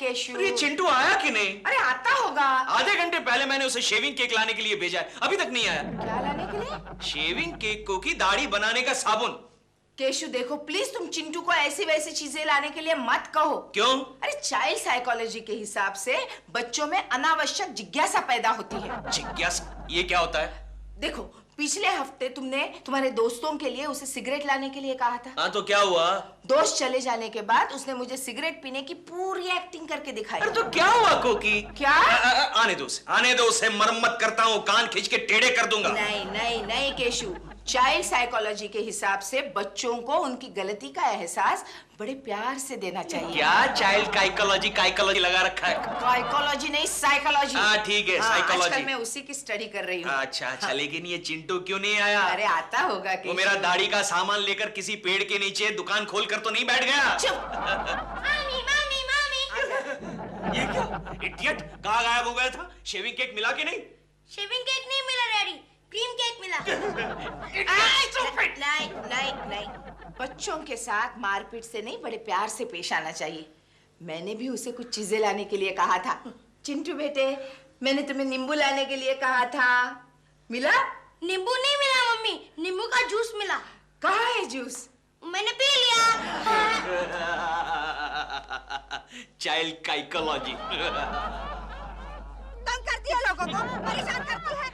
Cashew? अरे चिंटू आया कि नहीं? अरे आता होगा। आधे घंटे पहले मैंने उसे शेविंग केक लाने के लिए भेजा है, अभी तक नहीं आया। क्या लाने के लिए? शेविंग केक को की दाढ़ी बनाने का साबुन। केशु देखो प्लीज, तुम चिंटू को ऐसी वैसी चीजें लाने के लिए मत कहो। क्यों? अरे चाइल्ड साइकोलॉजी के हिसाब से बच्चों में अनावश्यक जिज्ञासा पैदा होती है। जिज्ञासा? ये क्या होता है? देखो पिछले हफ्ते तुमने तुम्हारे दोस्तों के लिए उसे सिगरेट लाने के लिए कहा था। हाँ तो क्या हुआ? दोस्त चले जाने के बाद उसने मुझे सिगरेट पीने की पूरी एक्टिंग करके दिखाई। अरे तो क्या हुआ कोकी? क्या? आने दो उसे, मरम्मत करता हूँ, कान खींच के टेढ़े कर दूंगा। नहीं नहीं नहीं केशु, चाइल्ड साइकोलॉजी के हिसाब से बच्चों को उनकी गलती का एहसास बड़े प्यार से देना चाहिए। क्या चाइल्ड काइकोलॉजी लगा रखा है? साइकोलॉजी नहीं साइकोलॉजी। हाँ ठीक है, साइकोलॉजी। आजकल मैं उसी की स्टडी कर रही हूँ। अच्छा, लेकिन ये चिंटू क्यों नहीं आया? अरे आता होगा वो मेरा दाढ़ी का सामान लेकर किसी पेड़ के नीचे दुकान खोल कर तो नहीं बैठ गया? चुप। मामी मामी मामी। ये क्या इडियट, कहाँ गायब हो गया था? शेविंग केक मिला कि नहीं? शेविंग केक नहीं मिला डैडी, क्रीम केक मिला। नहीं नहीं नहीं, बच्चों के साथ मारपीट से नहीं बड़े प्यार से पेश आना चाहिए। मैंने भी उसे कुछ चीजें लाने के लिए कहा था। चिंटू बेटे, मैंने तुम्हें नींबू लाने के लिए कहा था, मिला? नींबू नहीं मिला मम्मी, नींबू का जूस मिला। कहाँ है जूस? मैंने पी लिया। चाइल्ड काइकोलॉजी। तंग करती है लोगों को, परेशान करती है।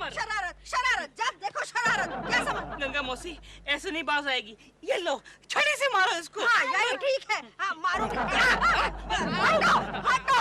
शरारत शरारत, जब देखो शरारत। क्या समझ? गंगा मौसी ऐसे नहीं बाज आएगी, ये लो छड़ी से मारो इसको। हाँ यही ठीक है। हाँ मारो। हटो।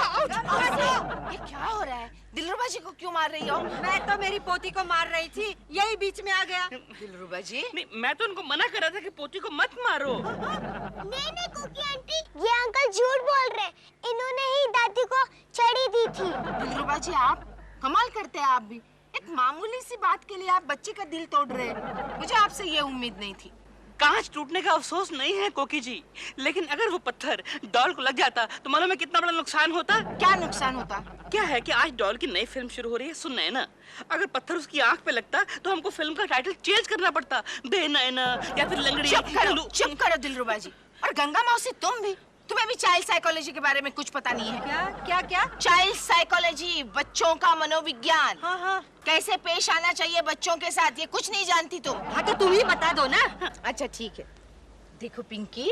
ये क्या हो रहा है? दिलरुबा जी को क्यों मार रही हो? मैं तो मेरी पोती को मार रही थी, यही बीच में आ गया। दिलरुबा जी, नहीं, मैं तो उनको मना कर रहा था कि पोती को मत मारो। नहीं नहीं कुकी आंटी, ये अंकल झूठ बोल रहे, इन्होंने ही दादी को छड़ी दी थी। दिलरुबा जी आप कमाल करते हैं। आप भी एक मामूली सी बात के लिए आप बच्चे का दिल तोड़ रहे हैं। मुझे आपसे ये उम्मीद नहीं थी। कांच टूटने का अफसोस नहीं है कोकी जी, लेकिन अगर वो पत्थर डॉल को लग जाता तो मालूम है कितना बड़ा नुकसान होता। क्या नुकसान होता? क्या है कि आज डॉल की नई फिल्म शुरू हो रही है, सुन नैना। अगर पत्थर उसकी आंख पे लगता तो हमको फिल्म का टाइटल चेंज करना पड़ता, बे नैना या फिर लंगड़ी। चुप करो दिलरुबा जी। और गंगा मौसी तुम भी, तुम्हें भी चाइल्ड साइकोलॉजी के बारे में कुछ पता नहीं है? क्या क्या क्या? चाइल्ड साइकोलॉजी, बच्चों का मनोविज्ञान। हाँ हाँ। कैसे पेश आना चाहिए बच्चों के साथ, ये कुछ नहीं जानती तुम। हाँ तो तुम ही बता दो ना। अच्छा ठीक है। देखो पिंकी,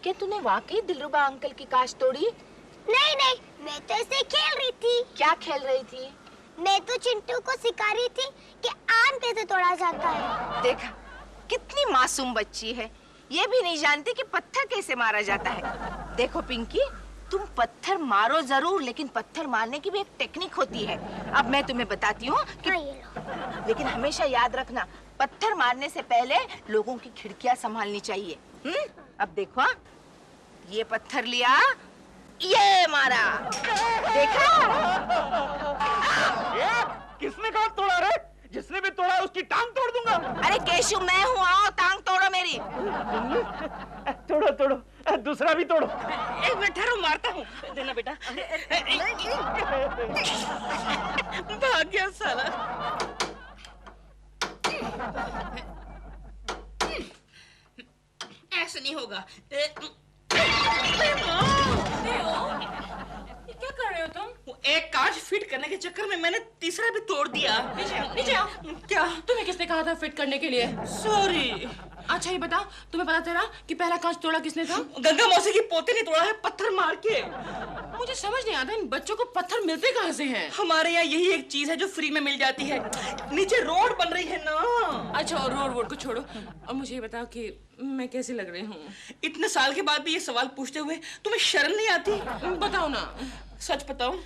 क्या तूने वाकई दिलरुबा अंकल की कांच तोड़ी? नहीं नहीं, मैं तो ऐसे खेल रही थी। क्या खेल रही थी? मैं तो चिंटू को सिखा रही थी कि आम कैसे तोड़ा जाता है। देखा कितनी मासूम बच्ची है, ये भी नहीं जानती कि पत्थर कैसे मारा जाता है। देखो पिंकी, तुम पत्थर मारो जरूर, लेकिन पत्थर मारने की भी एक टेक्निक होती है। अब मैं तुम्हें बताती हूँ कि... हाँ, ये लो। लेकिन हमेशा याद रखना, पत्थर मारने से पहले लोगों की खिड़कियां संभालनी चाहिए। अब देखो, ये पत्थर लिया, ये मारा, देखा? किसने कहा तोड़ा रे? जिसने भी तोड़ा उसकी टांग तोड़ दूंगा। अरे केशु मैं हूँ, आओ टांग तोड़ो मेरी। तोड़ो तोड़ो, दूसरा भी तोड़ो। एक मिनट ठहरो, मारता हूँ। देना बेटा। भाग गया साला। ऐसे नहीं होगा। क्या कर रहे हो तुम? एक कांच फिट करने के चक्कर में मैंने तीसरा भी तोड़ दिया। नीचे आओ। क्या? तुम्हें किसने कहा था फिट करने के लिए? सॉरी। अच्छा ये बताओ, तुम्हें पता चला कि पहला कांच तोड़ा किसने था? गंगा मौसी की पोते ने तोड़ा है, पत्थर मार के। मुझे समझ नहीं आता इन बच्चों को पत्थर मिलते कहाँ से हैं? हमारे यहाँ यही एक चीज है जो फ्री में मिल जाती है। नीचे रोड बन रही है ना। अच्छा और रोड को छोड़ो, और मुझे ये बताओ कि मैं कैसी लग रही हूँ? इतने साल के बाद भी ये सवाल पूछते हुए तुम्हें शर्म नहीं आती? बताओ ना। सच बताऊं?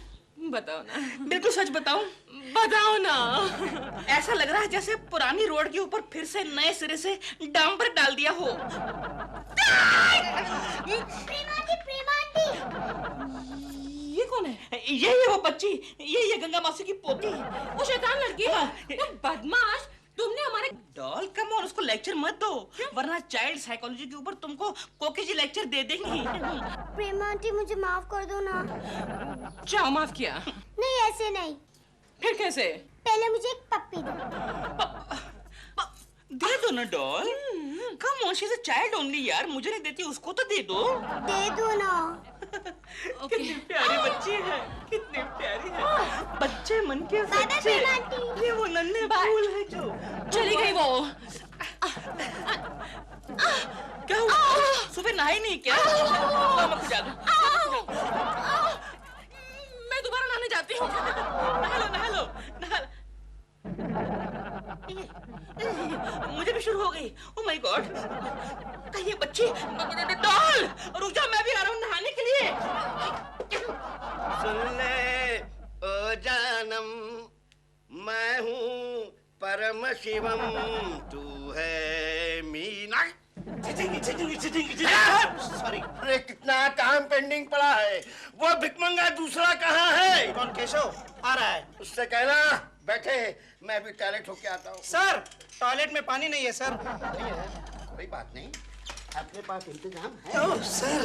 बताओ ना। बिल्कुल सच बताऊं? बताओ ना। ऐसा लग रहा है जैसे पुरानी रोड के ऊपर फिर से नए सिरे से डांबर डाल दिया हो। प्रेमांटी। ये कौन है? यही है वो बच्ची, यही है गंगा मौसी की पोती। वो शैतान लड़की है। तुम बदमाश, तुमने हमारे डॉल कम ऑन, उसको लेक्चर मत दो, वरना चाइल्ड साइकोलॉजी के ऊपर तुमको कोकी जी लेक्चर दे देंगी। प्रेमांटी मुझे माफ कर दो ना। क्या माफ किया? नहीं ऐसे नहीं। फिर कैसे? पहले मुझे एक पप्पी दो। दे दो ना doll. Come on, she is a child only यार, मुझे नहीं देती उसको तो दे दो। दे दो ना। कितनी प्यारी बच्ची है, कितनी प्यारी है। बच्चे मन के सच्चे, ये वो नन्हे फूल है जो चली गई वो। क्या हुआ? सुबह नहाई नहीं क्या? मैं खुद जा दूं। मैं दोबारा नहाने जाती हूँ। नहा लो, नहा लो, नहा लो। मुझे भी शुरू हो गई। ओह माय गॉड, ये बच्ची डॉल, रुक जा, मैं भी आ रहा हूँ नहाने के लिए। सुन ले ओ जानम, मैं हूँ परम शिवम, तू है मीना। सॉरी, अरे कितना काम पेंडिंग पड़ा है। वो भिकमंगा दूसरा कहाँ है? कौन? केशव आ रहा है। उससे कहना बैठे, मैं भी टॉयलेट होके आता हूँ। सर टॉयलेट में पानी नहीं है सर। कोई बात नहीं, अपने पास इंतजाम है। ओह सर,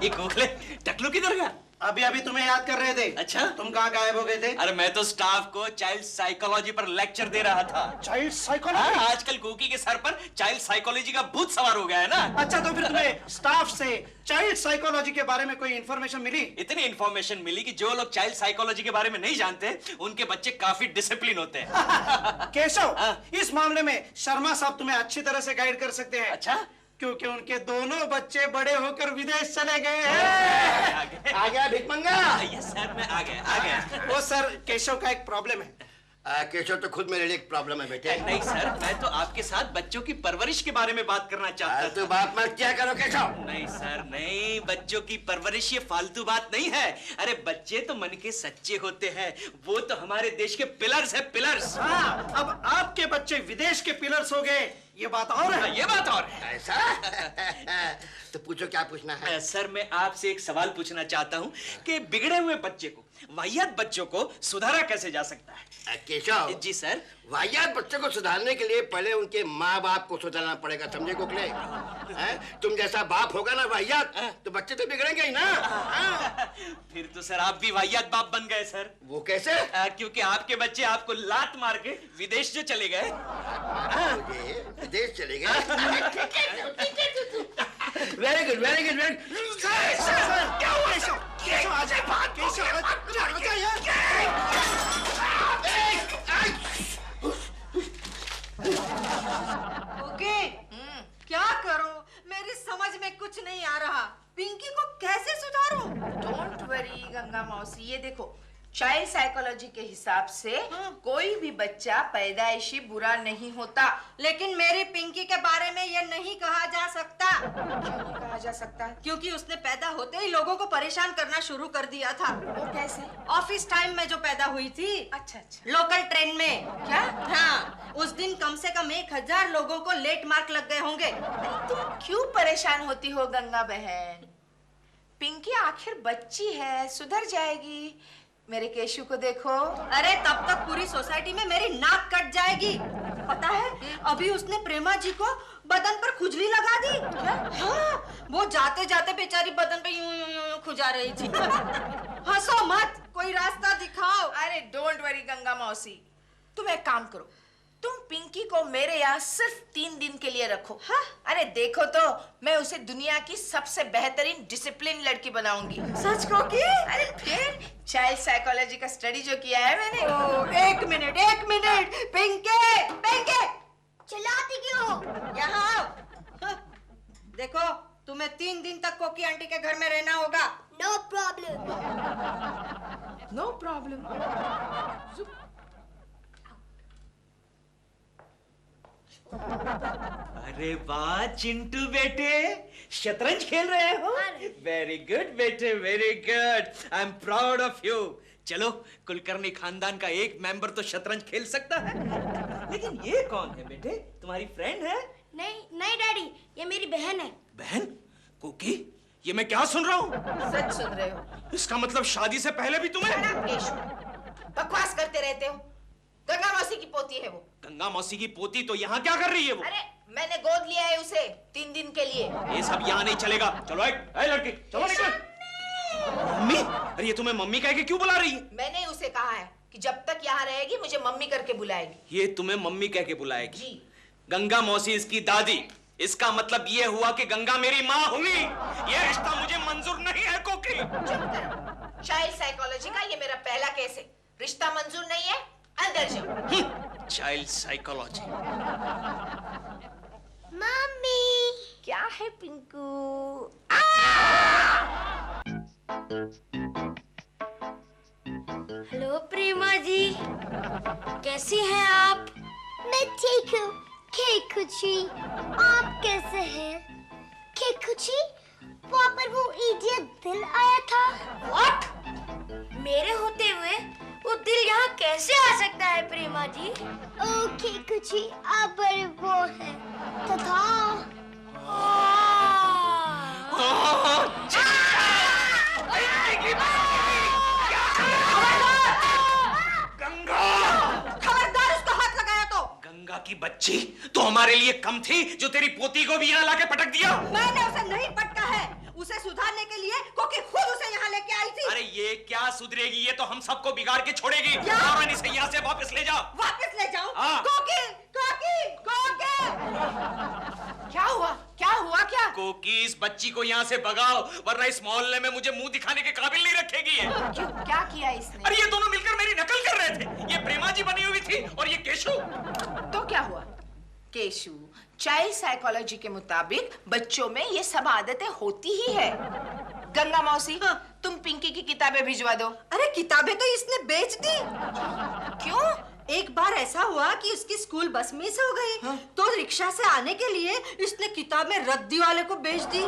ये खोखले टकलू किधर गया? अभी अभी तुम्हें याद कर रहे थे। अच्छा? तुम कहाँ गायब हो गए थे? अरे मैं तो स्टाफ को चाइल्ड साइकोलॉजी पर लेक्चर दे रहा था। चाइल्ड हाँ, साइकोलॉजी? आजकल कुकी के सर पर चाइल्ड साइकोलॉजी का भूत सवार हो गया है ना। अच्छा, तो फिर तुम्हें स्टाफ से चाइल्ड साइकोलॉजी के बारे में कोई इन्फॉर्मेशन मिली? इतनी इन्फॉर्मेशन मिली कि जो लोग चाइल्ड साइकोलॉजी के बारे में नहीं जानते, उनके बच्चे काफी डिसिप्लिन होते हैं। केशव, हाँ। इस मामले में शर्मा साहब तुम्हें अच्छी तरह से गाइड कर सकते हैं। अच्छा? क्योंकि उनके दोनों बच्चे बड़े होकर विदेश चले गए हैं। आ गया भिकमंगा? यस सर, मैं आ गया। वो सर, केशव का एक प्रॉब्लम है। केशव तो खुद मेरे लिए एक प्रॉब्लम है बेटे। नहीं सर, मैं तो आपके साथ बच्चों की परवरिश के बारे में बात करना चाहता तू था। बात मत क्या करो केशव। नहीं सर, नहीं, बच्चों की परवरिश ये फालतू बात नहीं है। अरे बच्चे तो मन के सच्चे होते हैं, वो तो हमारे देश के पिलर्स है, पिलर्स। हाँ, अब आपके बच्चे विदेश के पिलर्स हो गए, ये बात और है। ये बात और है। ऐसा? तो पूछो क्या पूछना है। सर, मैं आपसे एक सवाल पूछना चाहता हूँ कि बिगड़े हुए बच्चे को, वाहियात बच्चों को सुधारा कैसे जा सकता है? केशव जी सर। वाहियात बच्चों को सुधारने के लिए पहले उनके माँ बाप को सुधारना पड़ेगा, समझे गोखले? हैं? तुम जैसा बाप होगा ना वाहियात, तो बच्चे तो बिगड़ेंगे ही ना। फिर तो सर आप भी वाहियात बाप बन गए सर। वो कैसे? क्योंकि आपके बच्चे आपको लात मार के विदेश जो चले गए। विदेश चले गए। Very good, very good, very good. क्या हुआ? केशव आ जाए, केशव आ जाए यार। ओके, क्या करूं? मेरी समझ में कुछ नहीं आ रहा। पिंकी को कैसे सुधारूं? डोंट वरी गंगा मौसी, ये देखो, चाइल्ड साइकोलॉजी के हिसाब से कोई भी बच्चा पैदाइशी बुरा नहीं होता। लेकिन मेरी पिंकी के बारे में ये नहीं कहा जा सकता। क्यों नहीं कहा जा सकता? क्योंकि उसने पैदा होते ही लोगों को परेशान करना शुरू कर दिया था। वो कैसे? ऑफिस टाइम में जो पैदा हुई थी। अच्छा अच्छा। लोकल ट्रेन में। क्या? हाँ, उस दिन कम से कम 1000 लोगों को लेट मार्क लग गए होंगे। तुम क्यों परेशान होती हो गंगा बहन? पिंकी आखिर बच्ची है, सुधर जाएगी। मेरे केशु को देखो। अरे तब तक पूरी सोसाइटी में मेरी नाक कट जाएगी। पता है, अभी उसने प्रेमा जी को बदन पर खुजली लगा दी। हाँ, वो जाते जाते बेचारी बदन पे यूं यूं यूं खुजा रही थी। हंसो मत, कोई रास्ता दिखाओ। अरे डोंट वरी गंगा मौसी, तुम एक काम करो, तुम पिंकी को मेरे यहाँ सिर्फ 3 दिन के लिए रखो। हाँ? अरे देखो तो, मैं उसे दुनिया की सबसे बेहतरीन डिसिप्लिन लड़की बनाऊंगी। सच को की? अरे फिर चाइल्ड साइकोलॉजी का स्टडी जो किया है मैंने। एक मिनट, पिंकी, पिंकी, चिल्लाती क्यों हो? यहाँ आओ। हाँ, देखो, तुम्हें 3 दिन तक कोकी आंटी के घर में रहना होगा। No problem. No problem. अरे वाह चिंटू बेटे, शतरंज खेल रहे हो? वेरी गुड बेटे, very good. I am proud of you. चलो, कुलकर्णी खानदान का एक मेंबर तो शतरंज खेल सकता है। लेकिन ये कौन है बेटे? तुम्हारी फ्रेंड है? नहीं नहीं डैडी, ये मेरी बहन है। बहन? कुकी, ये मैं क्या सुन रहा हूँ? सच सुन रहे हो? इसका मतलब शादी से पहले भी तुम्हें? केशु, बकवास करते रहते हो। गंगा मौसी की पोती है वो। गंगा मौसी की पोती तो यहाँ क्या कर रही है वो? अरे मैंने गोद लिया है उसे 3 दिन के लिए। ये सब यहाँ नहीं चलेगा। चलो ए लड़की, चलो निकल। मम्मी? अरे ये तुम्हें मम्मी कह के क्यों बुला रही है? मैंने उसे कहा है कि जब तक यहाँ रहेगी मुझे मम्मी करके बुलाएगी। ये तुम्हें मम्मी कह के बुलाएगी? जी। गंगा मौसी इसकी दादी, इसका मतलब ये हुआ कि गंगा मेरी माँ हुई। ये रिश्ता मुझे मंजूर नहीं है कोकी। चाइल्ड साइकोलॉजी का ये मेरा पहला केस है। रिश्ता मंजूर नहीं है, अंदर जाओ। Child psychology. मम्मी क्या है पिंकू? हेलो प्रेमा जी, कैसी हैं आप? मैं ठीक हूँ केकुची। आप कैसे हैं केकुची? वहाँ पर वो इडियट दिल आया था। What? मेरे होते हुए वो दिल यहाँ कैसे आ सकता है प्रेमा जी? ओ केकुची, आप बड़े वो हैं तथा खबरदार उसको हाथ लगाया तो। गंगा की बच्ची तो हमारे लिए कम थी जो तेरी पोती को भी यहाँ लाके पटक दिया। मैंने उसे नहीं पटका है, उसे सुधारने के लिए कोकी खुद उसे यहाँ लेके आई थी। अरे ये क्या सुधरेगी, ये तो हम सबको बिगाड़ के छोड़ेगी। क्या? और इसे यहाँ से वापस ले जाओ। वापस ले जाओ? हाँ। कोकी, कोकी, कोकी। क्या हुआ? क्या हुआ? क्या? कोकी, इस बच्ची को यहाँ से भगाओ, वरना इस मोहल्ले में मुझे मुंह दिखाने के काबिल नहीं रखेगी ये। क्यों? क्या किया इसने? अरे ये दोनों मिलकर मेरी नकल कर रहे थे। ये प्रेमा जी बनी हुई थी और ये केशु। तो क्या हुआ? केशु, चाइल्ड साइकोलॉजी के मुताबिक बच्चों में ये सब आदतें होती ही है। गंगा मौसी, तुम पिंकी की किताबें भिजवा दो। अरे किताबें तो इसने बेच दी। क्यों? एक बार ऐसा हुआ कि उसकी स्कूल बस मिस हो गई, तो रिक्शा से आने के लिए इसने किताबें रद्दी वाले को बेच दी।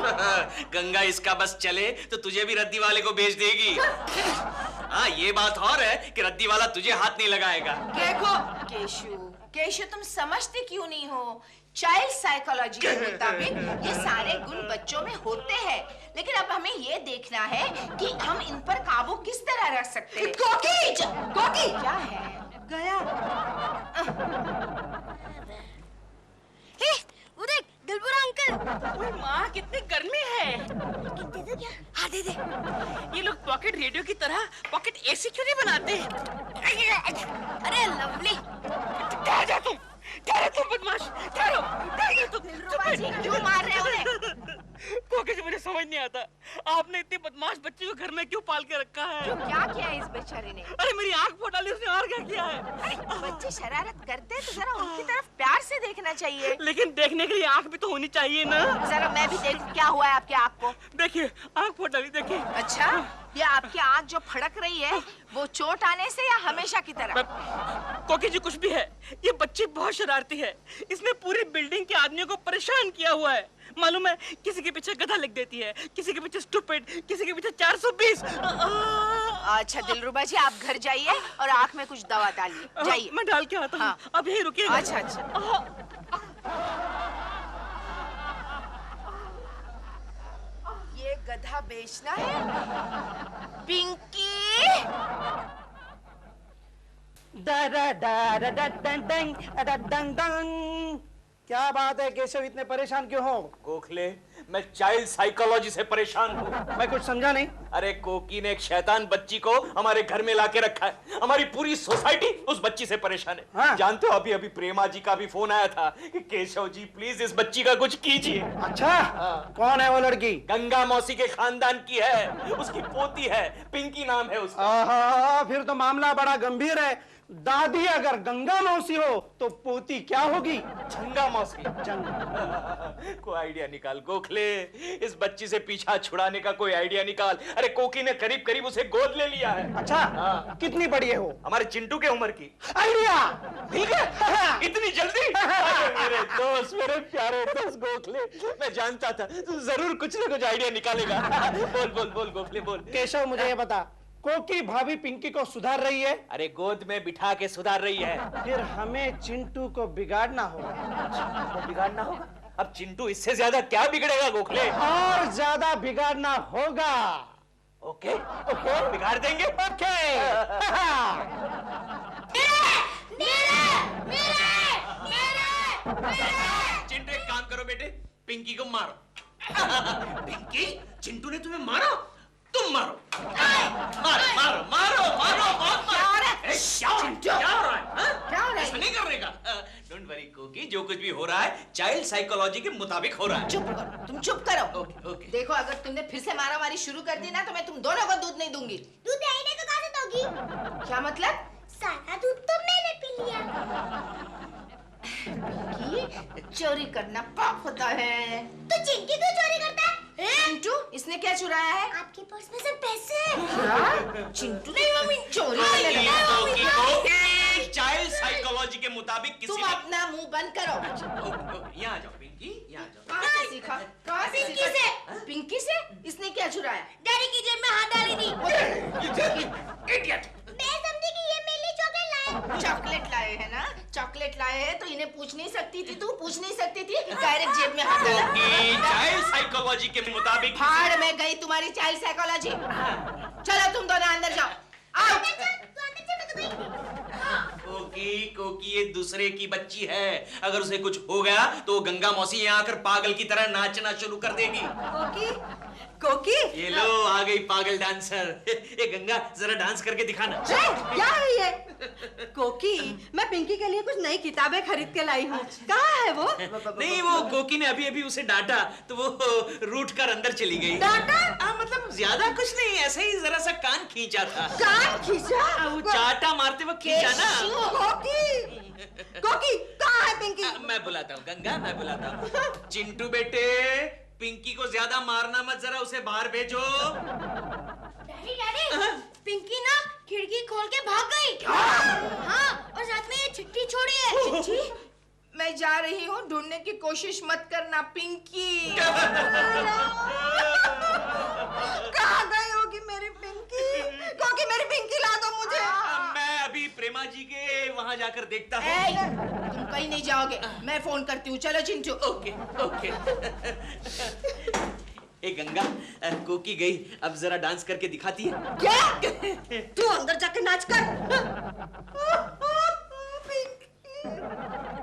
गंगा, इसका बस चले तो तुझे भी रद्दी वाले को बेच देगी। हाँ, ये बात और है कि रद्दी वाला तुझे हाथ नहीं लगाएगा। देखो केशु, केशु तुम समझते क्यों नहीं हो? चाइल्ड साइकोलॉजी के मुताबिक ये सारे गुण बच्चों में होते हैं, लेकिन अब हमें ये देखना है कि हम इन पर काबू किस तरह रख सकते हैं। कोकी, कोकी, क्या है? गया। वो देख, दिलबुरा अंकल। ओए माँ, कितनी गर्मी है। दे दो क्या? हाँ दे दे। ये लोग पॉकेट रेडियो की तरह पॉकेट एसी क्यों नहीं बनाते? अरे लवली, ठहर जा तुम, ठहरो तुम बदमाश, ठहरो, ठहर जा तुम। दिलरुबा जी, क्यों मार रहे हो उन्हें? कोकी जी, मुझे समझ नहीं आता, आपने इतनी बदमाश बच्ची को घर में क्यों पाल के रखा है? क्या किया है इस बेचारे ने? अरे मेरी आंख फोड़ डाली उसने, और क्या किया है? अरे बच्चे शरारत करते हैं तो जरा उनकी तरफ प्यार से देखना चाहिए। लेकिन देखने के लिए आंख भी तो होनी चाहिए ना। जरा मैं भी देखूं क्या हुआ है आपकी आंख को। देखिए, आंख फोड़ डाली, देखिए। अच्छा, ये आपकी आंख जो फड़क रही है वो चोट आने से या हमेशा की तरह? कोकी जी, कुछ भी है, ये बच्ची बहुत शरारती है। इसने पूरी बिल्डिंग के आदमियों को परेशान किया हुआ है। मालूम है, किसी के पीछे गधा लिख देती है, किसी के पीछे स्टूपिड, किसी के पीछे 420। अच्छा दिलरुबा जी, आप घर जाइए और आंख में कुछ दवा डालिए, जाइए। मैं डाल के आता हूँ। हाँ। अब यही रुकिएगा। अच्छा अच्छा। ये गधा बेचना है? पिंकी, क्या बात है केशव, इतने परेशान क्यों हो? गोखले, मैं चाइल्ड साइकोलॉजी से परेशान हूँ। मैं कुछ समझा नहीं। अरे कोकी ने एक शैतान बच्ची को हमारे घर में लाके रखा है। हमारी पूरी सोसाइटी उस बच्ची से परेशान है। हाँ। जानते हो, अभी अभी प्रेमा जी का भी फोन आया था कि केशव जी प्लीज इस बच्ची का कुछ कीजिए। अच्छा, कौन है वो लड़की? गंगा मौसी के खानदान की है, उसकी पोती है, पिंकी नाम है उसका। आहा, फिर तो मामला बड़ा गंभीर है। दादी अगर गंगा मौसी हो तो पोती क्या होगी? झंगा मौसी। कोई आइडिया निकाल गोखले, इस बच्ची से पीछा छुड़ाने का कोई आइडिया निकाल। अरे कोकी ने करीब करीब उसे गोद ले लिया है। अच्छा, हाँ। कितनी बड़ी है वो? हमारे चिंटू के उम्र की। आइडिया मिल गया? इतनी जल्दी? अरे मेरे दोस्त, मेरे प्यारे दोस्त गोखले, मैं जानता था तू जरूर कुछ ना कुछ आइडिया निकालेगा। बोल बोल बोल गोखले बोल। केशव, मुझे ये बता, कोकी भाभी पिंकी को सुधार रही है? अरे गोद में बिठा के सुधार रही है। फिर हमें चिंटू को बिगाड़ना होगा। तो बिगाड़ना होगा। अब चिंटू इससे ज्यादा क्या बिगड़ेगा गोखले? और ज्यादा बिगाड़ना होगा। ओके ओके, बिगाड़ देंगे। ओके। चिंटू, एक काम करो बेटे, पिंकी को मारो। पिंकी, चिंटू ने तुम्हें मारा, तुम मारो। मारो मारो मारो मारो, बहुत मारो। क्या हो रहा है? क्या हो रहा है? क्या हो रहा है? ऐसा नहीं करने का। डोंट वरी क्योंकि जो कुछ भी हो रहा है चाइल्ड साइकोलॉजी के मुताबिक हो रहा है। चुप करो, तुम चुप करो। Okay okay. देखो अगर तुमने फिर से मारामारी शुरू कर दी ना तो मैं तुम दोनों को दूध नहीं दूंगी। दूध देने को कहाँ से दोगी? क्या मतलब? सारा दूध तो मैंने पी लिया। कि चोरी करना पाप होता है। तो चिंकी क्यों चोरी करता है? चिंटू, इसने क्या चुराया है? आपके पर्स में सब पैसे हैं। क्या? चिंटू नहीं मम्मी, चोरी करने लगा। चाइल्ड साइकोलॉजी के मुताबिक किसी तुम अपना मुंह बंद करो। यहाँ आ जाओ पिंकी, यहाँ आ जाओ। कहाँ से सीखा? कहाँ से पिंकी सीखा? से। पिंकी से? इसने क्या चुराया? डैडी की जेब में हाथ डाली थी। इडियट। मैं समझी कि ये मेरे लिए चॉकलेट लाए। चॉकलेट लाए है ना? चॉकलेट लाए हैं तो इन्हें पूछ नहीं सकती थी? तू पूछ नहीं सकती थी? डायरेक्ट जेब में हाथ डाला। चाइल्ड साइकोलॉजी के मुताबिक भाड़ में गई तुम्हारी चाइल्ड साइकोलॉजी। चलो तुम दोनों अंदर जाओ। आओ। कोकी ये दूसरे की बच्ची है, अगर उसे कुछ हो गया तो वो गंगा मौसी यहाँ आकर पागल की तरह नाचना शुरू कर देगी। कोकी, कोकी, ये लो आ गई पागल डांसर। ए गंगा जरा डांस करके दिखाना। क्या है ये? कोकी, मैं पिंकी के लिए कुछ नई किताबें खरीद के लाई हूँ। कहाँ है वो? नहीं वो कोकी ने अभी अभी उसे डांटा तो वो रूठ कर अंदर चली गई। डांटा? मतलब ज्यादा कुछ नहीं, ऐसे ही जरा सा कान खींचा था। कान खींचा? वो चाटा मारते वक्त खींचा ना। कोकी, कोकी, कहाँ है पिंकी? मैं बुलाता हूँ गंगा, मैं बुलाता हूँ। चिंटू बेटे, पिंकी को ज्यादा मारना मत, जरा उसे बाहर भेजो। डैडी, डैडी, पिंकी ना खिड़की खोल के भाग गई। हाँ, और साथ में ये चिट्ठी छोड़ी है। चिट्ठी? मैं जा रही हूँ, ढूंढने की कोशिश मत करना पिंकी। कहाँ गई होगी मेरी पिंकी? कोकी, मेरी पिंकी ला दो मुझे। मैं अभी प्रेमा जी के वहाँ जाकर देखता हूँ। तुम कहीं नहीं जाओगे, मैं फोन करती हूँ। चलो चिंटू। Okay okay. ए गंगा, कोकी गई, अब जरा डांस करके दिखाती है। क्या? तू अंदर जाके नाच कर।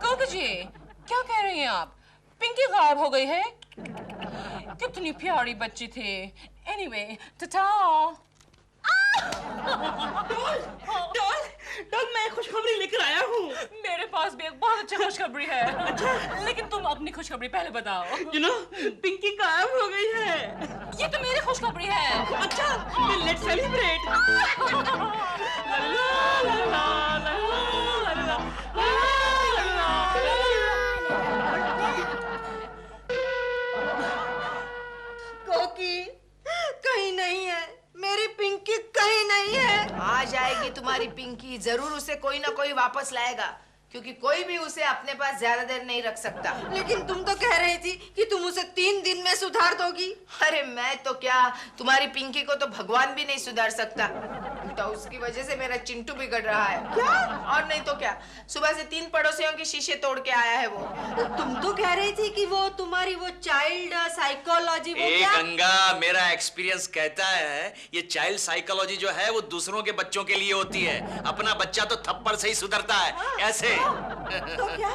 कोकी जी, क्या कह रही हैं आप? पिंकी गायब हो गई है? कितनी प्यारी बच्ची थी। एनीवे, टाटा। डॉल, मैं खुशखबरी लेकर आया हूँ। मेरे पास भी एक बहुत अच्छी खुशखबरी है। अच्छा, लेकिन तुम अपनी खुशखबरी पहले बताओ। पिंकी गायब हो गई है। ये तो मेरी खुशखबरी है। अच्छा, लेट्स सेलिब्रेट। कोकी, कहीं नहीं है मेरी पिंकी, कहीं नहीं है। आ जाएगी तुम्हारी पिंकी, जरूर उसे कोई ना कोई वापस लाएगा, क्योंकि कोई भी उसे अपने पास ज्यादा देर नहीं रख सकता। लेकिन तुम तो कह रही थी कि तुम उसे 3 दिन में सुधार दोगी। अरे मैं तो क्या, तुम्हारी पिंकी को तो भगवान भी नहीं सुधार सकता। उल्टा उसकी वजह से मेरा चिंटू बिगड़ रहा है। क्या? और नहीं तो क्या, सुबह से 3 पड़ोसियों के शीशे तोड़ के आया है वो। तुम तो कह रही थी कि वो तुम्हारी वो चाइल्ड साइकोलॉजी, वो ए क्या? गंगा, मेरा एक्सपीरियंस कहता है ये चाइल्ड साइकोलॉजी जो है वो दूसरों के बच्चों के लिए होती है, अपना बच्चा तो थप्पड़ से ही सुधरता है। ऐसे तो क्या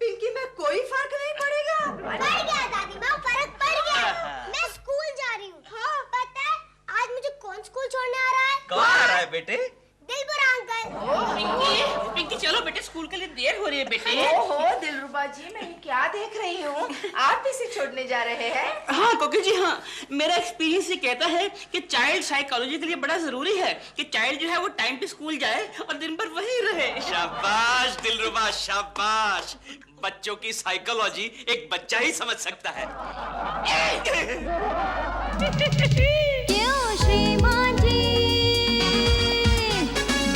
पिंकी में कोई फर्क नहीं पड़ेगा? पड़ गया दादी माँ, फर्क पड़ गया। मैं स्कूल जा रही हूँ। हाँ, पता है आज मुझे कौन स्कूल छोड़ने आ रहा है? कौन आ रहा है बेटे? दिलबरा अंकल। पिंकी चलो बेटे, स्कूल के लिए देर हो रही है बेटे। ओहो दिलरुबा जी, मैं ये क्या देख रही हूँ, आप इसे छोड़ने जा रहे हैं? हाँ कोकी जी, हाँ, मेरा एक्सपीरियंस ये कहता है कि चाइल्ड साइकोलॉजी के लिए बड़ा जरूरी है कि चाइल्ड जो है वो टाइम पे स्कूल जाए और दिन भर वहीं रहे। शाबाश दिलरुबा, शाबाश। बच्चों की साइकोलॉजी एक बच्चा ही समझ सकता है। क्यों श्रीमान जी?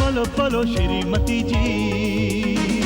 बोलो बोलो श्रीमती जी।